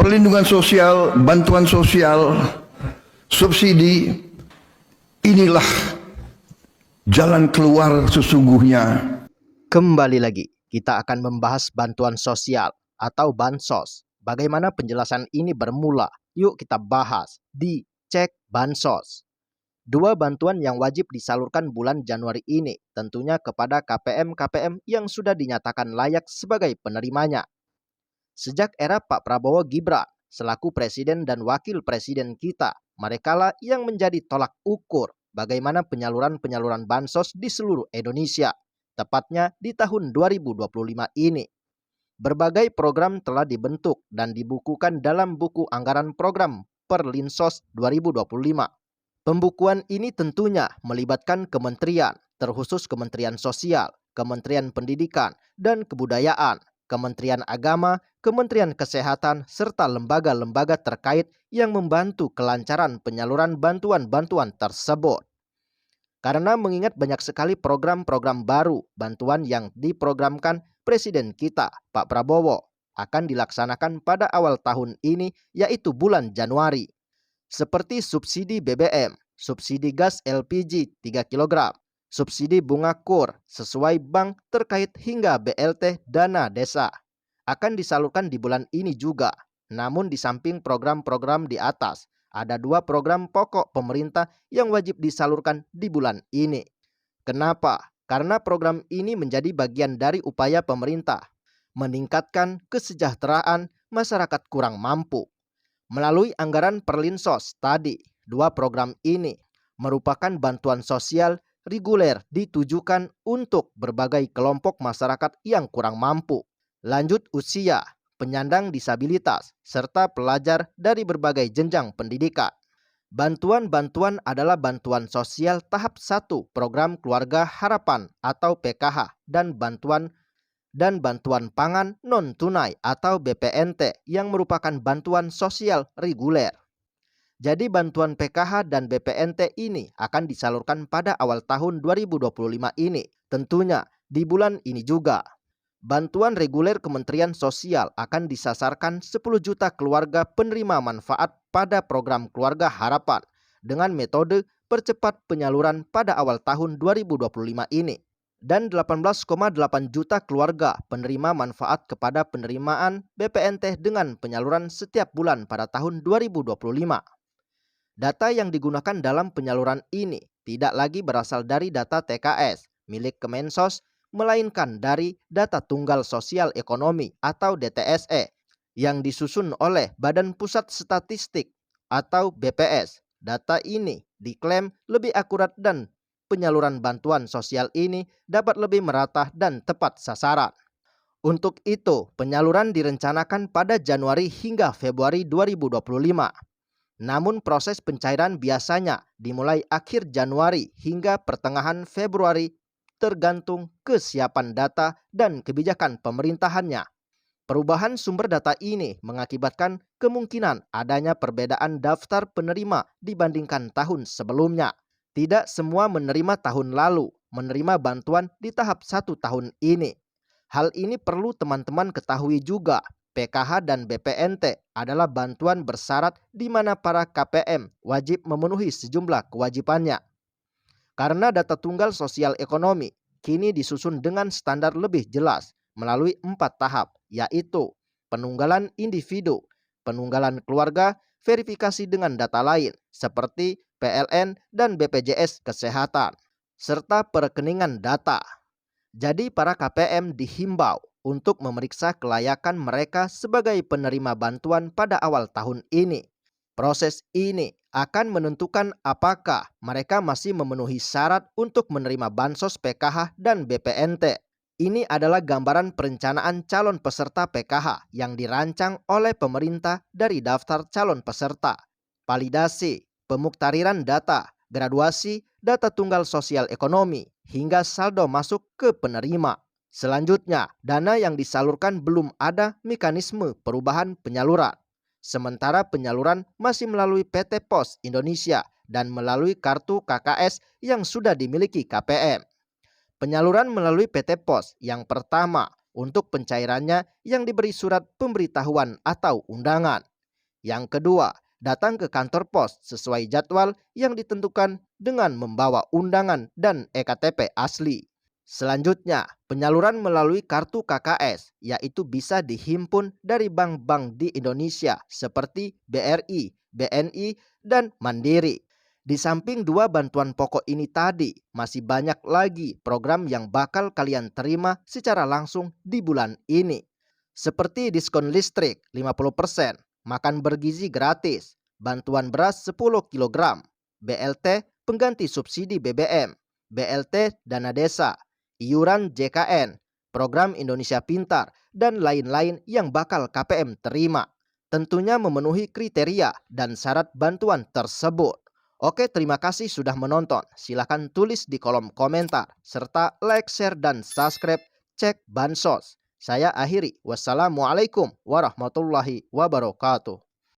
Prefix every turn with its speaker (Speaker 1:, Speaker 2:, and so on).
Speaker 1: perlindungan sosial, bantuan sosial, subsidi, inilah jalan keluar sesungguhnya.
Speaker 2: Kembali lagi, kita akan membahas bantuan sosial atau bansos. Bagaimana penjelasan ini bermula? Yuk kita bahas di Cek Bansos. 2 bantuan yang wajib disalurkan bulan Januari ini tentunya kepada KPM-KPM yang sudah dinyatakan layak sebagai penerimanya. Sejak era Pak Prabowo Gibran selaku presiden dan wakil presiden kita, merekalah yang menjadi tolak ukur bagaimana penyaluran bansos di seluruh Indonesia, tepatnya di tahun 2025 ini. Berbagai program telah dibentuk dan dibukukan dalam buku anggaran program Perlinsos 2025. Pembukuan ini tentunya melibatkan kementerian, terkhusus Kementerian Sosial, Kementerian Pendidikan dan Kebudayaan, Kementerian Agama, Kementerian Kesehatan, serta lembaga-lembaga terkait yang membantu kelancaran penyaluran bantuan-bantuan tersebut. Karena mengingat banyak sekali program-program baru bantuan yang diprogramkan Presiden kita, Pak Prabowo, akan dilaksanakan pada awal tahun ini, yaitu bulan Januari. Seperti subsidi BBM, subsidi gas LPG 3 kg, subsidi bunga KUR sesuai bank terkait hingga BLT dana desa akan disalurkan di bulan ini juga. Namun di samping program-program di atas, ada 2 program pokok pemerintah yang wajib disalurkan di bulan ini. Kenapa? Karena program ini menjadi bagian dari upaya pemerintah meningkatkan kesejahteraan masyarakat kurang mampu. Melalui anggaran Perlinsos tadi, 2 program ini merupakan bantuan sosial reguler ditujukan untuk berbagai kelompok masyarakat yang kurang mampu, lanjut usia, penyandang disabilitas, serta pelajar dari berbagai jenjang pendidikan. Bantuan-bantuan adalah bantuan sosial tahap 1 program Keluarga Harapan atau PKH dan bantuan pangan non-tunai atau BPNT yang merupakan bantuan sosial reguler. Jadi bantuan PKH dan BPNT ini akan disalurkan pada awal tahun 2025 ini, tentunya di bulan ini juga. Bantuan reguler Kementerian Sosial akan disasarkan 10 juta keluarga penerima manfaat pada program Keluarga Harapan dengan metode percepat penyaluran pada awal tahun 2025 ini. Dan 18,8 juta keluarga penerima manfaat kepada penerimaan BPNT dengan penyaluran setiap bulan pada tahun 2025. Data yang digunakan dalam penyaluran ini tidak lagi berasal dari data TKS milik Kemensos, melainkan dari data Tunggal Sosial Ekonomi atau DTSE yang disusun oleh Badan Pusat Statistik atau BPS. Data ini diklaim lebih akurat dan penyaluran bantuan sosial ini dapat lebih merata dan tepat sasaran. Untuk itu, penyaluran direncanakan pada Januari hingga Februari 2025. Namun proses pencairan biasanya dimulai akhir Januari hingga pertengahan Februari tergantung kesiapan data dan kebijakan pemerintahannya. Perubahan sumber data ini mengakibatkan kemungkinan adanya perbedaan daftar penerima dibandingkan tahun sebelumnya. Tidak semua menerima tahun lalu, menerima bantuan di tahap 1 tahun ini. Hal ini perlu teman-teman ketahui juga. PKH dan BPNT adalah bantuan bersyarat di mana para KPM wajib memenuhi sejumlah kewajibannya. Karena data Tunggal Sosial Ekonomi kini disusun dengan standar lebih jelas melalui 4 tahap, yaitu penunggalan individu, penunggalan keluarga, verifikasi dengan data lain seperti PLN dan BPJS Kesehatan, serta perekeningan data. Jadi para KPM dihimbau untuk memeriksa kelayakan mereka sebagai penerima bantuan pada awal tahun ini. Proses ini akan menentukan apakah mereka masih memenuhi syarat untuk menerima bansos PKH dan BPNT. Ini adalah gambaran perencanaan calon peserta PKH yang dirancang oleh pemerintah dari daftar calon peserta, validasi, pemuktariran data, graduasi, data Tunggal Sosial Ekonomi, hingga saldo masuk ke penerima. Selanjutnya, dana yang disalurkan belum ada mekanisme perubahan penyaluran. Sementara penyaluran masih melalui PT Pos Indonesia dan melalui kartu KKS yang sudah dimiliki KPM. Penyaluran melalui PT Pos yang pertama untuk pencairannya yang diberi surat pemberitahuan atau undangan. Yang kedua, datang ke kantor pos sesuai jadwal yang ditentukan dengan membawa undangan dan EKTP asli. Selanjutnya, penyaluran melalui kartu KKS, yaitu bisa dihimpun dari bank-bank di Indonesia seperti BRI, BNI, dan Mandiri. Di samping dua bantuan pokok ini tadi, masih banyak lagi program yang bakal kalian terima secara langsung di bulan ini. Seperti diskon listrik 50%, makan bergizi gratis, bantuan beras 10 kg, BLT pengganti subsidi BBM, BLT dana desa, iuran JKN, program Indonesia Pintar, dan lain-lain yang bakal KPM terima. Tentunya memenuhi kriteria dan syarat bantuan tersebut. Oke, terima kasih sudah menonton. Silahkan tulis di kolom komentar, serta like, share, dan subscribe Cek Bansos. Saya akhiri. Wassalamualaikum warahmatullahi wabarakatuh.